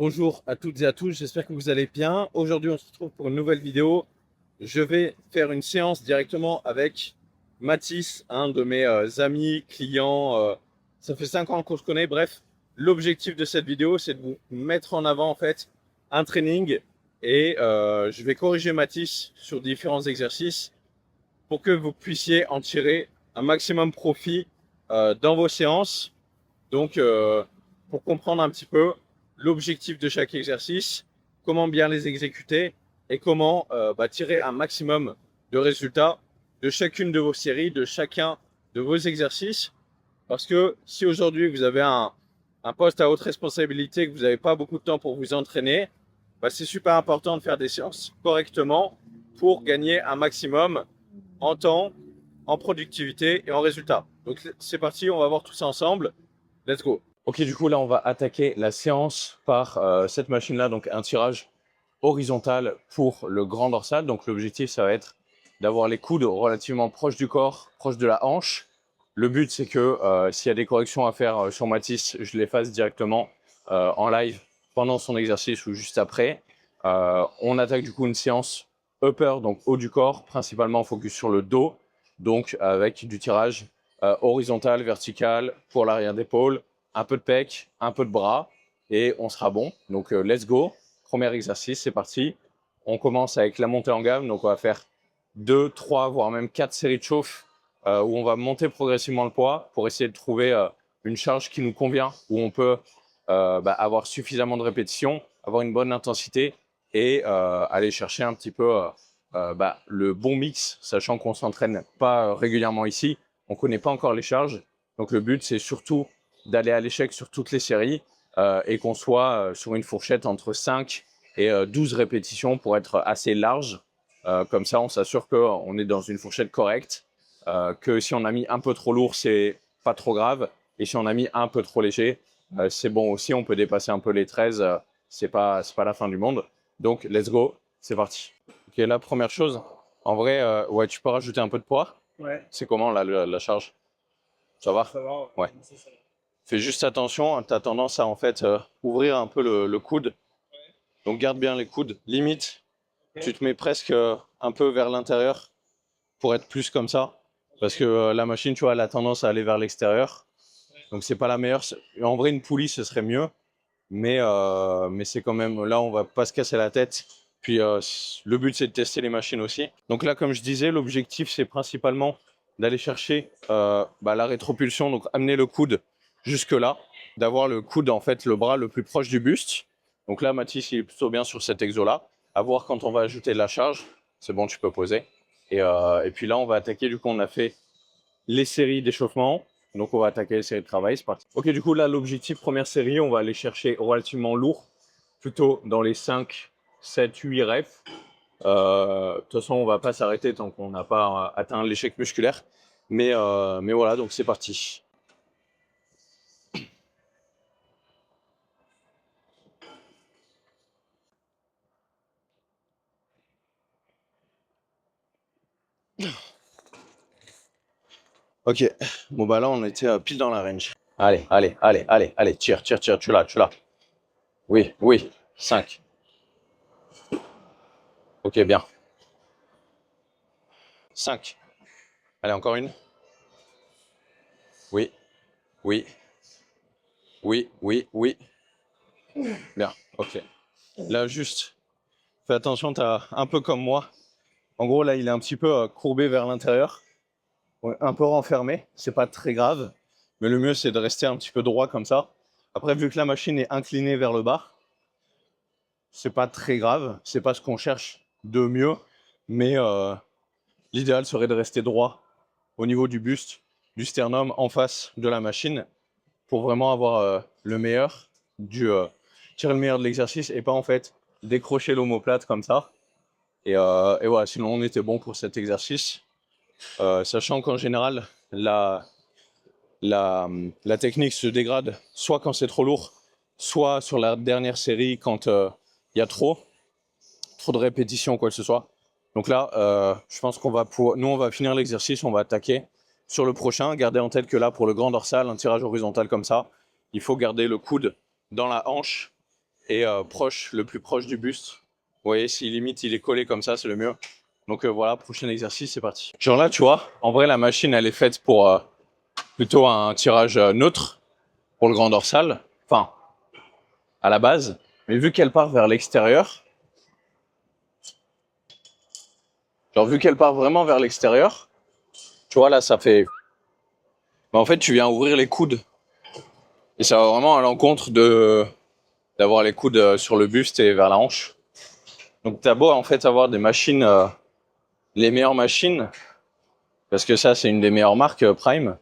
Bonjour à toutes et à tous, j'espère que vous allez bien. Aujourd'hui, on se retrouve pour une nouvelle vidéo. Je vais faire une séance directement avec Mathis, un de mes amis, clients. Ça fait 5 ans qu'on se connaît. Bref, l'objectif de cette vidéo, c'est de vous mettre en avant en fait un training et je vais corriger Mathis sur différents exercices pour que vous puissiez en tirer un maximum profit dans vos séances. Donc, pour comprendre un petit peu l'objectif de chaque exercice, comment bien les exécuter et comment tirer un maximum de résultats de chacune de vos séries, de chacun de vos exercices. Parce que si aujourd'hui vous avez un poste à haute responsabilité, que vous n'avez pas beaucoup de temps pour vous entraîner, c'est super important de faire des séances correctement pour gagner un maximum en temps, en productivité et en résultats. Donc c'est parti, on va voir tout ça ensemble. Let's go. Ok, du coup, là, on va attaquer la séance par cette machine-là, donc un tirage horizontal pour le grand dorsal. Donc, l'objectif, ça va être d'avoir les coudes relativement proches du corps, proches de la hanche. Le but, c'est que s'il y a des corrections à faire sur Mathis, je les fasse directement en live pendant son exercice ou juste après. On attaque du coup une séance upper, donc haut du corps, principalement focus sur le dos, donc avec du tirage horizontal, vertical pour l'arrière d'épaule, un peu de pec, un peu de bras et on sera bon. Donc let's go. Premier exercice, c'est parti. On commence avec la montée en gamme. Donc on va faire 2, 3, voire même 4 séries de chauffe où on va monter progressivement le poids pour essayer de trouver une charge qui nous convient, où on peut avoir suffisamment de répétitions, avoir une bonne intensité et aller chercher un petit peu le bon mix, sachant qu'on ne s'entraîne pas régulièrement ici. On ne connaît pas encore les charges. Donc le but, c'est surtout d'aller à l'échec sur toutes les séries et qu'on soit sur une fourchette entre 5 et 12 répétitions pour être assez large. Comme ça, on s'assure qu'on est dans une fourchette correcte, que si on a mis un peu trop lourd, c'est pas trop grave. Et si on a mis un peu trop léger, c'est bon aussi, on peut dépasser un peu les 13, c'est pas la fin du monde. Donc, let's go, c'est parti. Ok, la première chose, en vrai, ouais, tu peux rajouter un peu de poids. Ouais, C'est comment là, la charge? Ça va? ça va. Ouais. C'est ça. Fais juste attention, tu as tendance à en fait ouvrir un peu le coude. Donc garde bien les coudes. Limite, tu Ok. te mets presque un peu vers l'intérieur pour être plus comme ça. Parce que la machine, tu vois, elle a tendance à aller vers l'extérieur. Donc c'est pas la meilleure. En vrai, une poulie, ce serait mieux. Mais c'est quand même, là, on va pas se casser la tête. Puis le but, c'est de tester les machines aussi. Donc là, comme je disais, l'objectif, c'est principalement d'aller chercher la rétropulsion, donc amener le coude jusque là, d'avoir le coude, en fait, le bras le plus proche du buste. Donc là, Mathis, il est plutôt bien sur cet exo-là. À voir quand on va ajouter de la charge. C'est bon, tu peux poser. Et puis là, on va attaquer, du coup, on a fait les séries d'échauffement. Donc, on va attaquer les séries de travail. C'est parti. Ok, du coup, là, l'objectif, première série, on va aller chercher relativement lourd, plutôt dans les 5, 7, 8 reps. De toute façon, on va pas s'arrêter tant qu'on n'a pas atteint l'échec musculaire. Mais voilà, donc c'est parti. Ok, bon bah là, on était pile dans la range. Allez, allez, allez, allez, allez, tire, tire, tire, tu l'as, tu l'as. Oui, oui, 5. Ok, bien. 5. Allez, encore une. Oui, oui, oui, oui, oui. Bien, ok. Là, juste, fais attention, tu as un peu comme moi. En gros, là, il est un petit peu courbé vers l'intérieur, ouais, un peu renfermé. C'est pas très grave, mais le mieux, c'est de rester un petit peu droit comme ça. Après, vu que la machine est inclinée vers le bas, c'est pas très grave. C'est pas ce qu'on cherche de mieux, mais l'idéal serait de rester droit au niveau du buste, du sternum en face de la machine pour vraiment avoir le meilleur tirer le meilleur de l'exercice et pas en fait décrocher l'omoplate comme ça. Et voilà, sinon on était bon pour cet exercice. Sachant qu'en général, la technique se dégrade soit quand c'est trop lourd, soit sur la dernière série quand il y a trop de répétitions ou quoi que ce soit. Donc là, je pense qu'on va nous on va finir l'exercice, on va attaquer sur le prochain. Gardez en tête que là, pour le grand dorsal, un tirage horizontal comme ça, il faut garder le coude dans la hanche et proche, le plus proche du buste. Vous voyez, si limite il est collé comme ça, c'est le mieux. Donc voilà, prochain exercice, c'est parti. Genre là, tu vois, en vrai, la machine, elle est faite pour plutôt un tirage neutre pour le grand dorsal, enfin, à la base. Mais vu qu'elle part vers l'extérieur, genre vu qu'elle part vraiment vers l'extérieur, tu vois, là, ça fait... Bah, en fait, tu viens ouvrir les coudes. Et ça va vraiment à l'encontre d'avoir les coudes sur le buste et vers la hanche. Donc t'as beau en fait avoir des machines, les meilleures machines, parce que ça c'est une des meilleures marques Prime,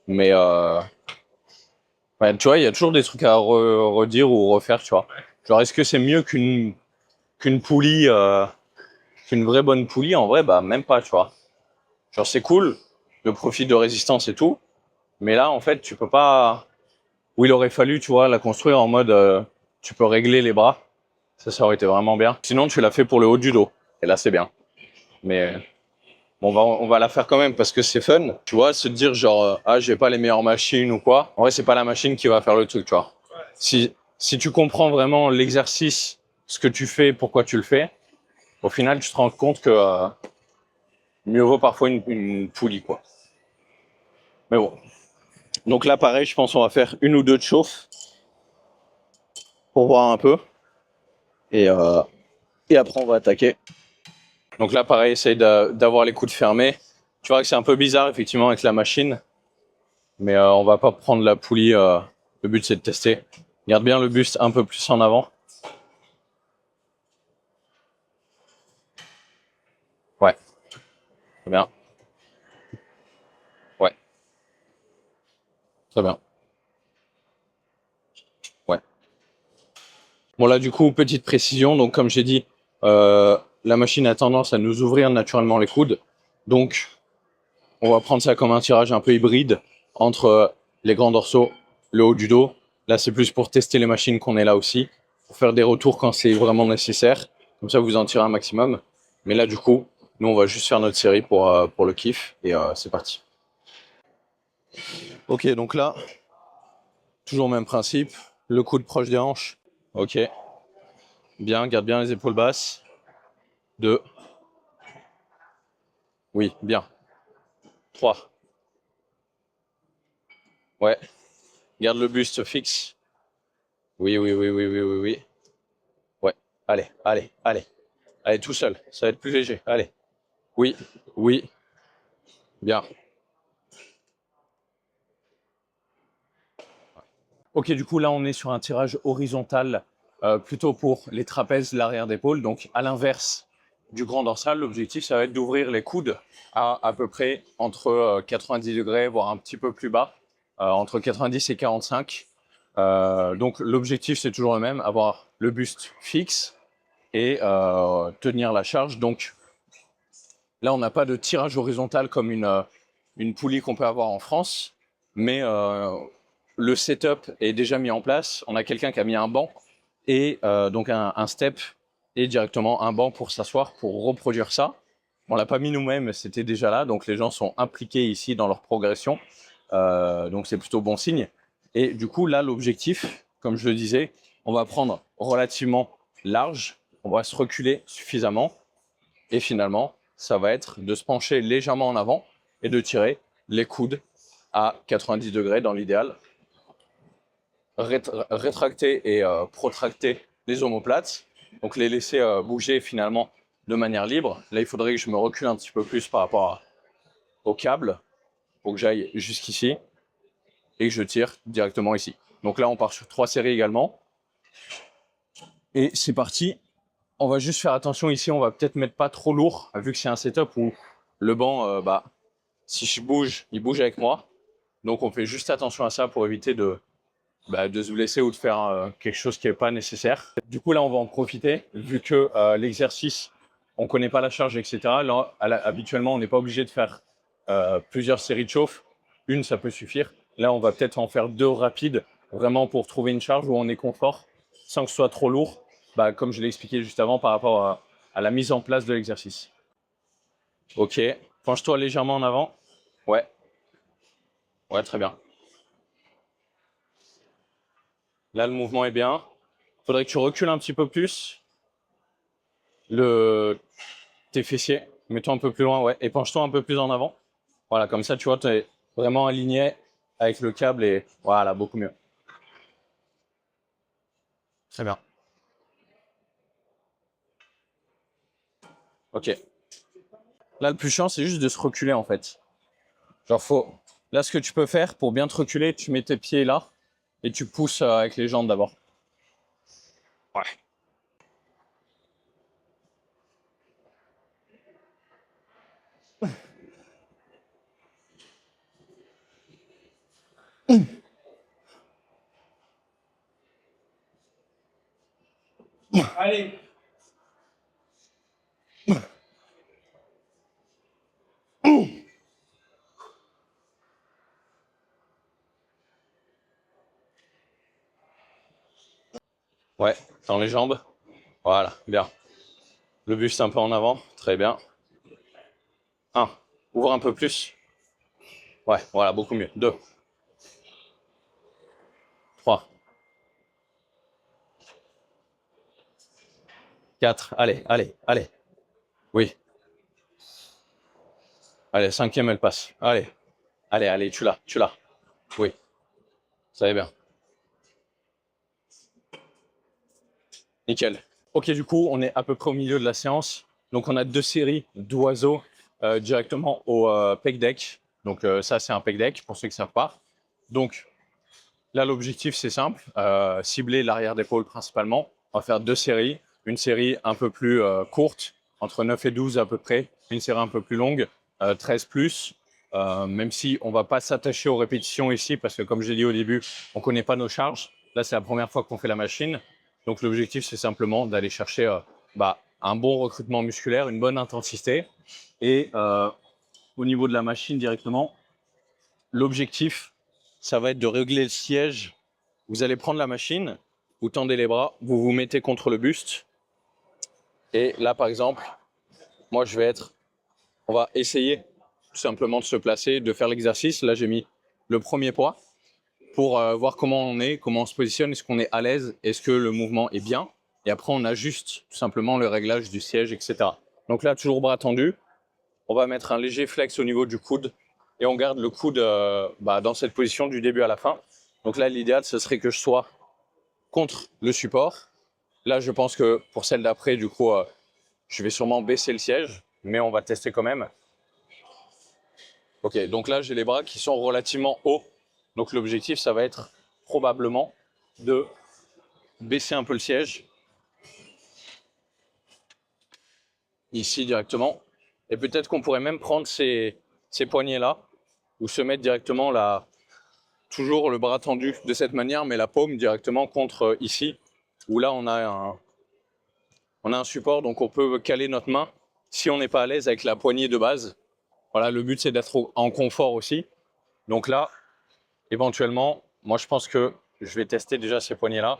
mais ouais, tu vois, il y a toujours des trucs à redire ou refaire, tu vois. Genre est-ce que c'est mieux qu'une poulie, qu'une vraie bonne poulie? En vrai, bah même pas, tu vois. Genre c'est cool, le profil de résistance et tout, mais là en fait tu peux pas. Où il aurait fallu, tu vois, la construire en mode tu peux régler les bras. Ça aurait été vraiment bien. Sinon, tu l'as fait pour le haut du dos. Et là, c'est bien. Mais bon, on va la faire quand même parce que c'est fun. Tu vois, se dire genre, ah, j'ai pas les meilleures machines ou quoi. En vrai, c'est pas la machine qui va faire le truc, tu vois. Si tu comprends vraiment l'exercice, ce que tu fais, pourquoi tu le fais, au final, tu te rends compte que mieux vaut parfois une poulie, quoi. Mais bon. Donc là, pareil, je pense qu'on va faire une ou deux de chauffe pour voir un peu. Et, euh, et après, on va attaquer. Donc là, pareil, essaye d'avoir les coudes fermés. Tu vois que c'est un peu bizarre, effectivement, avec la machine. Mais on va pas prendre la poulie. Le but, c'est de tester. Garde bien le buste un peu plus en avant. Ouais, très bien. Ouais, très bien. Ouais. Bon là, du coup, petite précision. Donc, comme j'ai dit, la machine a tendance à nous ouvrir naturellement les coudes. Donc, on va prendre ça comme un tirage un peu hybride entre les grands dorsaux, le haut du dos. Là, c'est plus pour tester les machines qu'on est là aussi, pour faire des retours quand c'est vraiment nécessaire. Comme ça, vous en tirez un maximum. Mais là, du coup, nous, on va juste faire notre série pour le kiff et c'est parti. Ok, donc là, toujours le même principe. Le coude proche des hanches. Ok. Bien, garde bien les épaules basses. 2. Oui, bien. 3. Ouais. Garde le buste fixe. Oui, oui, oui, oui, oui, oui, oui. Ouais. Allez, allez, allez. Allez, tout seul. Ça va être plus léger. Allez. Oui, oui. Bien. Ok, du coup, là, on est sur un tirage horizontal plutôt pour les trapèzes, l'arrière d'épaule. Donc, à l'inverse du grand dorsal, l'objectif, ça va être d'ouvrir les coudes à peu près entre 90 degrés, voire un petit peu plus bas, entre 90 et 45. Donc, l'objectif, c'est toujours le même, avoir le buste fixe et tenir la charge. Donc, là, on n'a pas de tirage horizontal comme une poulie qu'on peut avoir en France, mais le setup est déjà mis en place. On a quelqu'un qui a mis un banc et donc un step et directement un banc pour s'asseoir pour reproduire ça. On l'a pas mis nous-mêmes, c'était déjà là, donc les gens sont impliqués ici dans leur progression, donc c'est plutôt bon signe. Et du coup là, l'objectif, comme je le disais, on va prendre relativement large, on va se reculer suffisamment et finalement, ça va être de se pencher légèrement en avant et de tirer les coudes à 90 degrés dans l'idéal. Rétracter et protracter les omoplates, donc les laisser bouger finalement de manière libre. Là, il faudrait que je me recule un petit peu plus par rapport au câble pour que j'aille jusqu'ici et que je tire directement ici. Donc là, on part sur 3 séries également. Et c'est parti. On va juste faire attention ici, on va peut-être mettre pas trop lourd, vu que c'est un setup où le banc, si je bouge, il bouge avec moi. Donc on fait juste attention à ça pour éviter de se blesser ou de faire quelque chose qui n'est pas nécessaire. Du coup là on va en profiter, vu que l'exercice, on ne connaît pas la charge, etc. Là, habituellement on n'est pas obligé de faire plusieurs séries de chauffe. Une, ça peut suffire. Là on va peut-être en faire 2 rapides, vraiment pour trouver une charge où on est confort, sans que ce soit trop lourd, comme je l'ai expliqué juste avant par rapport à la mise en place de l'exercice. Ok, penche-toi légèrement en avant. Ouais, ouais, très bien. Là, le mouvement est bien. faudrait que tu recules un petit peu plus tes fessiers. Mets-toi un peu plus loin, ouais, et penche-toi un peu plus en avant. Voilà, comme ça, tu vois, tu es vraiment aligné avec le câble et voilà, beaucoup mieux. Très bien. Ok. Là, le plus chiant, c'est juste de se reculer en fait. Genre, Là, ce que tu peux faire pour bien te reculer, tu mets tes pieds là et tu pousses avec les jambes d'abord. Ouais. Allez. Ouais, dans les jambes. Voilà, bien. Le buste un peu en avant, très bien. 1. Ouvre un peu plus. Ouais, voilà, beaucoup mieux. 2. 3. 4. Allez, allez, allez. Oui. Allez, 5e, elle passe. Allez. Allez, allez, tu l'as, tu l'as. Oui. Ça va bien. Nickel. Ok, du coup, on est à peu près au milieu de la séance. Donc, on a 2 séries d'oiseaux directement au pec deck. Donc, ça, c'est un pec deck pour ceux qui ne savent pas. Donc, là, l'objectif, c'est simple. Cibler l'arrière d'épaule principalement. On va faire 2 séries. Une série un peu plus courte, entre 9 et 12 à peu près. Une série un peu plus longue, 13 plus. Même si on ne va pas s'attacher aux répétitions ici, parce que comme j'ai dit au début, on ne connaît pas nos charges. Là, c'est la première fois qu'on fait la machine. Donc l'objectif, c'est simplement d'aller chercher un bon recrutement musculaire, une bonne intensité. Et au niveau de la machine directement, l'objectif, ça va être de régler le siège. Vous allez prendre la machine, vous tendez les bras, vous vous mettez contre le buste. Et là, par exemple, moi, on va essayer tout simplement de se placer, de faire l'exercice. Là, j'ai mis le premier poids pour voir comment on est, comment on se positionne, est-ce qu'on est à l'aise, est-ce que le mouvement est bien. Et après, on ajuste tout simplement le réglage du siège, etc. Donc là, toujours bras tendus. On va mettre un léger flex au niveau du coude et on garde le coude dans cette position du début à la fin. Donc là, l'idéal, ce serait que je sois contre le support. Là, je pense que pour celle d'après, du coup, je vais sûrement baisser le siège, mais on va tester quand même. Ok, donc là, j'ai les bras qui sont relativement hauts. Donc l'objectif, ça va être probablement de baisser un peu le siège. Ici, directement. Et peut-être qu'on pourrait même prendre ces poignets-là, ou se mettre directement là, toujours le bras tendu de cette manière, mais la paume directement contre ici, où là, on a un support, donc on peut caler notre main si on n'est pas à l'aise avec la poignée de base. Voilà, le but, c'est d'être en confort aussi. Donc là, éventuellement, moi, je pense que je vais tester déjà ces poignées-là.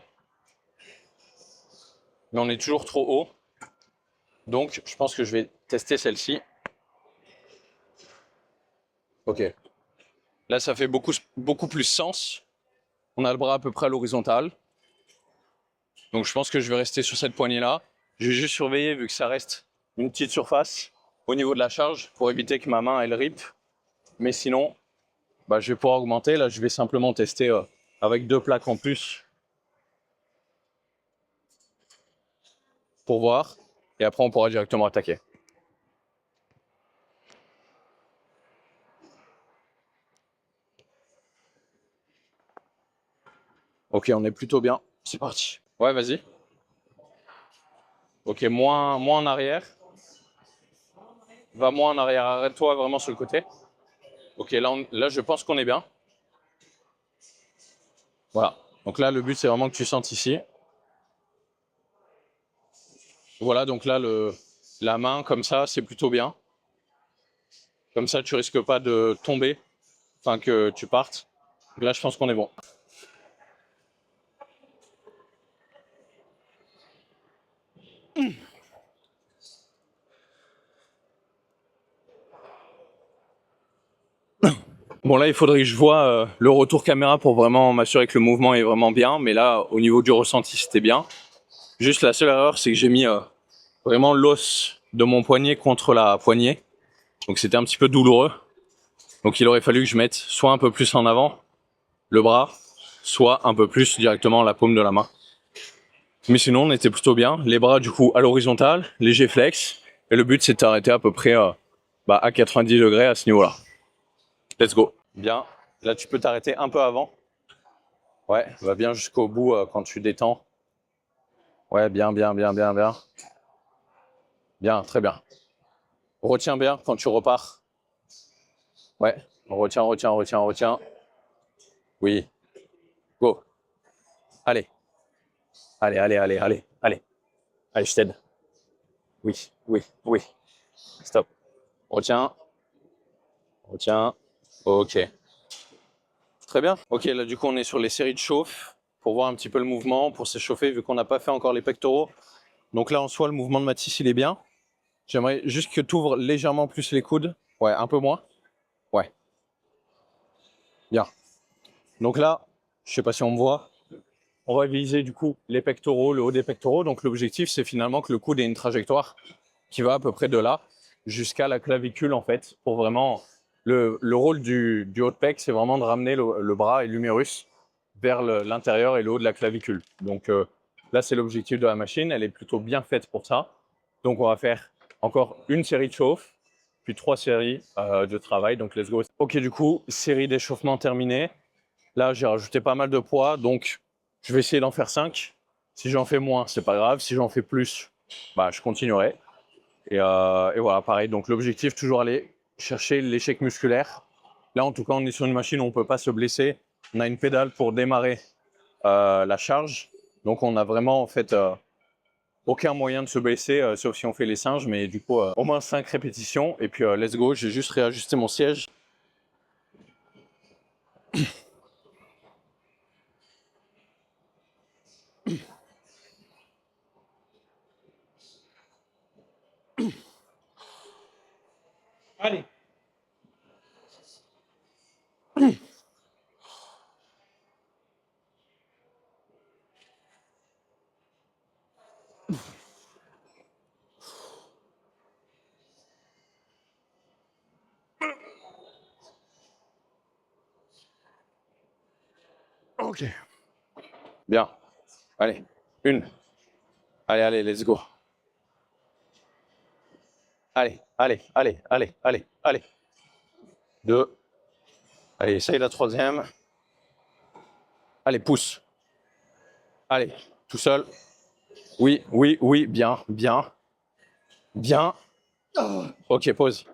Mais on est toujours trop haut. Donc, je pense que je vais tester celle-ci. Ok. Là, ça fait beaucoup plus sens. On a le bras à peu près à l'horizontale. Donc, je pense que je vais rester sur cette poignée-là. Je vais juste surveiller, vu que ça reste une petite surface au niveau de la charge, pour éviter que ma main, elle rip. Mais sinon, je vais pouvoir augmenter. Là, je vais simplement tester avec 2 plaques en plus pour voir. Et après, on pourra directement attaquer. Ok, on est plutôt bien. C'est parti. Ouais, vas-y. Ok, moins en arrière. Va moins en arrière. Arrête-toi vraiment sur le côté. Ok, là je pense qu'on est bien. Voilà. Donc là, le but, c'est vraiment que tu sentes ici. Voilà, donc là, la main, comme ça, c'est plutôt bien. Comme ça, tu risques pas de tomber, enfin que tu partes. Donc là, je pense qu'on est bon. Bon là, il faudrait que je vois le retour caméra pour vraiment m'assurer que le mouvement est vraiment bien. Mais là, au niveau du ressenti, c'était bien. Juste la seule erreur, c'est que j'ai mis vraiment l'os de mon poignet contre la poignée. Donc c'était un petit peu douloureux. Donc il aurait fallu que je mette soit un peu plus en avant le bras, soit un peu plus directement la paume de la main. Mais sinon, on était plutôt bien. Les bras, du coup, à l'horizontale, léger flex. Et le but, c'est de t'arrêter à peu près à 90 degrés à ce niveau-là. Let's go. Bien. Là, tu peux t'arrêter un peu avant. Ouais, va bien jusqu'au bout quand tu détends. Ouais, bien, bien, bien, bien, bien. Bien, très bien. Retiens bien quand tu repars. Ouais, retiens, retiens, retiens, retiens. Oui, go. Allez, allez, allez, allez, allez, allez. Allez, je t'aide. Oui, oui, oui. Stop. Retiens, retiens. Ok. Très bien. Ok, là du coup on est sur les séries de chauffe pour voir un petit peu le mouvement, pour s'échauffer vu qu'on n'a pas fait encore les pectoraux. Donc là en soi le mouvement de Mathis il est bien. J'aimerais juste que tu ouvres légèrement plus les coudes. Ouais, un peu moins. Ouais, bien. Donc là, je sais pas si on me voit, on va viser du coup les pectoraux, le haut des pectoraux. Donc l'objectif c'est finalement que le coude ait une trajectoire qui va à peu près de là jusqu'à la clavicule en fait, pour vraiment... Le rôle du haut de pec, c'est vraiment de ramener le bras et l'humérus vers l'intérieur et le haut de la clavicule. Donc là, c'est l'objectif de la machine. Elle est plutôt bien faite pour ça. Donc on va faire encore une série de chauffe, puis 3 séries de travail. Donc let's go. Ok, du coup, série d'échauffement terminée. Là, j'ai rajouté pas mal de poids. Donc je vais essayer d'en faire 5. Si j'en fais moins, c'est pas grave. Si j'en fais plus, bah, je continuerai. Et voilà, pareil. Donc l'objectif, toujours aller chercher l'échec musculaire. Là, en tout cas, on est sur une machine où on ne peut pas se blesser. On a une pédale pour démarrer la charge. Donc on a vraiment en fait aucun moyen de se blesser, sauf si on fait les singes. Mais du coup, au moins 5 répétitions. Et puis let's go, j'ai juste réajusté mon siège. Allez. Ok. Bien. Allez. Une. Allez, allez, let's go. Allez, allez, allez, allez, allez, allez. 2. Allez, essaye la 3e. Allez, pousse. Allez, tout seul. Oui, oui, oui, bien, bien, bien. Ok, pause.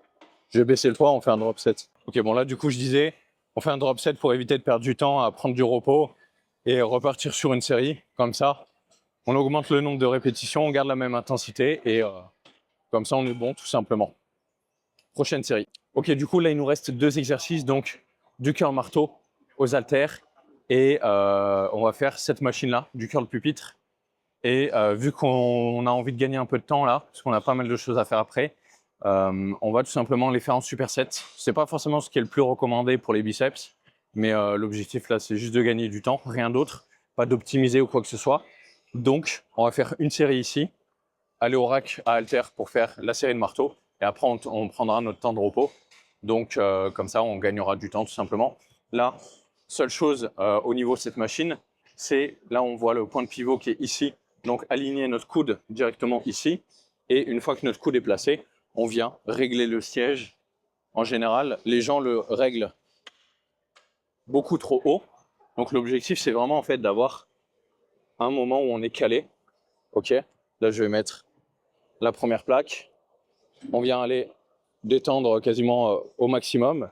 Je vais baisser le poids, on fait un drop set. Ok, bon là, du coup, je disais, on fait un drop set pour éviter de perdre du temps à prendre du repos et repartir sur une série, comme ça. On augmente le nombre de répétitions, on garde la même intensité et comme ça, on est bon, tout simplement. Prochaine série. Ok, du coup, là, il nous reste 2 exercices, donc du curl marteau aux haltères et on va faire cette machine-là, du curl pupitre. Et vu qu'on a envie de gagner un peu de temps là, parce qu'on a pas mal de choses à faire après, on va tout simplement les faire en superset. C'est pas forcément ce qui est le plus recommandé pour les biceps, mais l'objectif là, c'est juste de gagner du temps, rien d'autre, pas d'optimiser ou quoi que ce soit. Donc, on va faire une série ici, aller au rack à halter pour faire la série de marteau, et après on prendra notre temps de repos. Donc, comme ça, on gagnera du temps tout simplement. Là, seule chose au niveau de cette machine, c'est là on voit le point de pivot qui est ici. Donc aligner notre coude directement ici. Et une fois que notre coude est placé, on vient régler le siège. En général, les gens le règlent beaucoup trop haut. Donc l'objectif, c'est vraiment en fait d'avoir un moment où on est calé. Ok, là je vais mettre la première plaque. On vient aller détendre quasiment au maximum.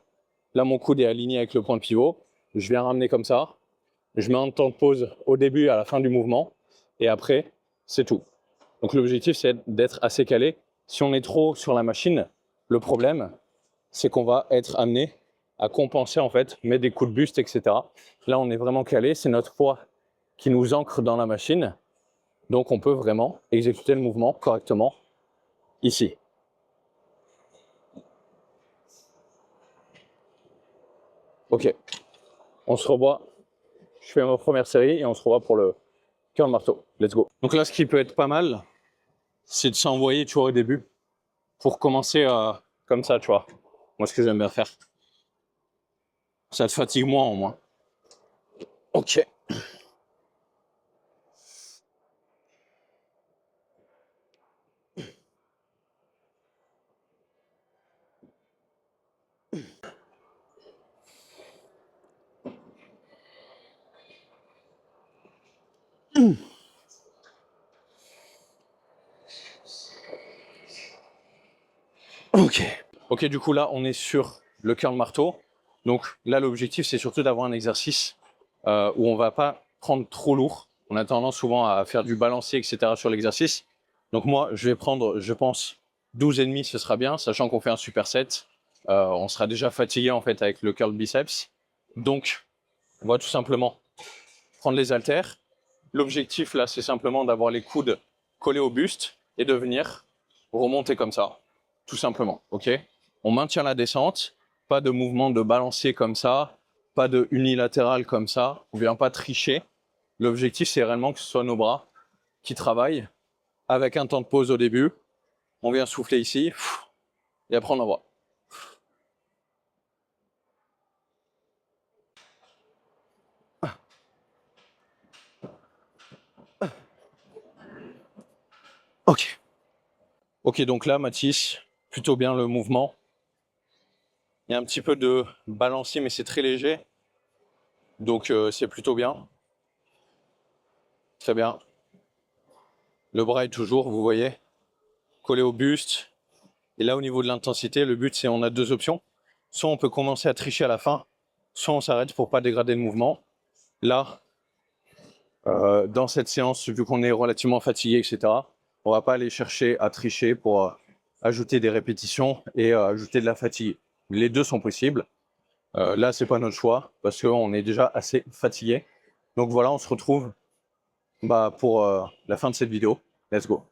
Là mon coude est aligné avec le point de pivot. Je viens ramener comme ça. Je mets un temps de pause au début et à la fin du mouvement. Et après, c'est tout. Donc l'objectif, c'est d'être assez calé. Si on est trop sur la machine, le problème, c'est qu'on va être amené à compenser, en fait, mettre des coups de buste, etc. Là, on est vraiment calé. C'est notre poids qui nous ancre dans la machine. Donc, on peut vraiment exécuter le mouvement correctement ici. Ok, on se revoit. Je fais ma première série et on se revoit pour le curl marteau. Let's go. Donc là, ce qui peut être pas mal, c'est de s'envoyer, tu vois, au début, pour commencer comme ça, tu vois. Moi, ce que j'aime bien faire. Ça te fatigue moins au moins. Ok. Ok. Ok, du coup, là, on est sur le curl marteau. Donc là, l'objectif, c'est surtout d'avoir un exercice où on va pas prendre trop lourd. On a tendance souvent à faire du balancier, etc. sur l'exercice. Donc moi, je vais prendre, je pense, 12,5, ce sera bien, sachant qu'on fait un superset. On sera déjà fatigué, en fait, avec le curl biceps. Donc, on va tout simplement prendre les haltères. L'objectif, là, c'est simplement d'avoir les coudes collés au buste et de venir remonter comme ça, tout simplement, ok? On maintient la descente, pas de mouvement de balancier comme ça, pas de unilatéral comme ça, on vient pas tricher. L'objectif, c'est réellement que ce soit nos bras qui travaillent avec un temps de pause au début. On vient souffler ici et après on envoie. Ok. Ok, donc là, Mathis, plutôt bien le mouvement. Il y a un petit peu de balancier, mais c'est très léger. Donc c'est plutôt bien. Très bien. Le bras est toujours, vous voyez, collé au buste. Et là, au niveau de l'intensité, le but, c'est on a deux options. Soit on peut commencer à tricher à la fin, soit on s'arrête pour pas dégrader le mouvement. Là, dans cette séance, vu qu'on est relativement fatigué, etc., on va pas aller chercher à tricher pour ajouter des répétitions et ajouter de la fatigue. Les deux sont possibles. Là, c'est pas notre choix parce qu'on est déjà assez fatigué. Donc voilà, on se retrouve pour la fin de cette vidéo. Let's go.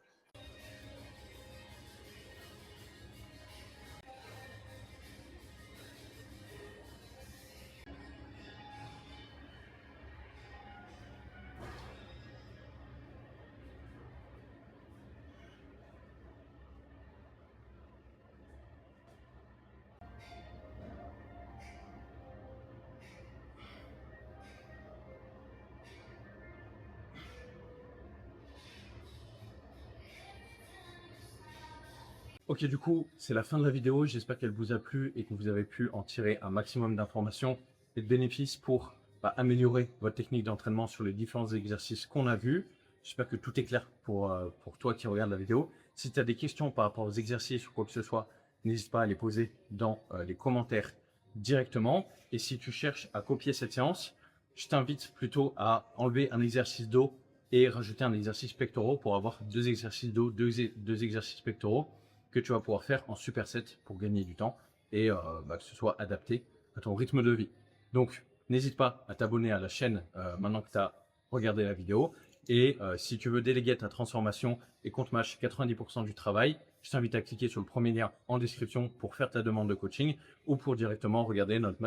Ok, du coup, c'est la fin de la vidéo. J'espère qu'elle vous a plu et que vous avez pu en tirer un maximum d'informations et de bénéfices pour améliorer votre technique d'entraînement sur les différents exercices qu'on a vus. J'espère que tout est clair pour toi qui regarde la vidéo. Si tu as des questions par rapport aux exercices ou quoi que ce soit, n'hésite pas à les poser dans les commentaires directement. Et si tu cherches à copier cette séance, je t'invite plutôt à enlever un exercice dos et rajouter un exercice pectoraux pour avoir deux exercices dos, deux exercices pectoraux que tu vas pouvoir faire en superset pour gagner du temps et que ce soit adapté à ton rythme de vie. Donc, n'hésite pas à t'abonner à la chaîne maintenant que tu as regardé la vidéo. Et si tu veux déléguer ta transformation et qu'on te mâche 90% du travail, je t'invite à cliquer sur le premier lien en description pour faire ta demande de coaching ou pour directement regarder notre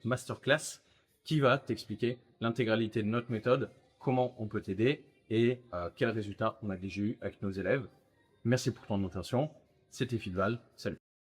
masterclass qui va t'expliquer l'intégralité de notre méthode, comment on peut t'aider et quels résultats on a déjà eu avec nos élèves. Merci pour ton attention. C'était Fidval. Salut.